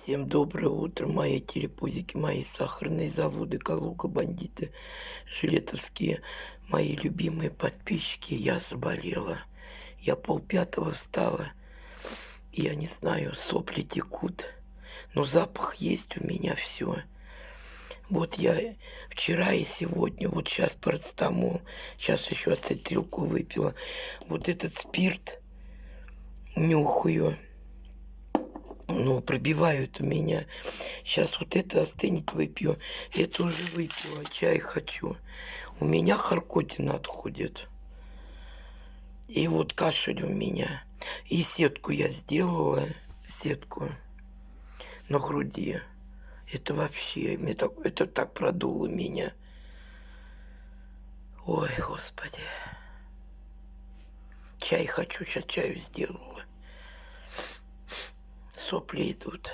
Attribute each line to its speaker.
Speaker 1: Всем доброе утро, мои телепузики, мои сахарные заводы, Калуга, бандиты, жилетовские, мои любимые подписчики. Я заболела. Я 4:30 встала. Я не знаю, сопли текут. Но запах есть у меня все. Вот я вчера и сегодня, вот сейчас парацетамол, сейчас еще ацетилку выпила. Вот этот спирт нюхаю. Ну, пробивают у меня. Сейчас вот это остынет, выпью. Это уже выпила, чай хочу. У меня харкотина отходит. И вот кашель у меня. И сетку я сделала, сетку на груди. Это вообще, это так продуло меня. Ой, Господи. Чай хочу, сейчас чаю сделала. Сопли идут.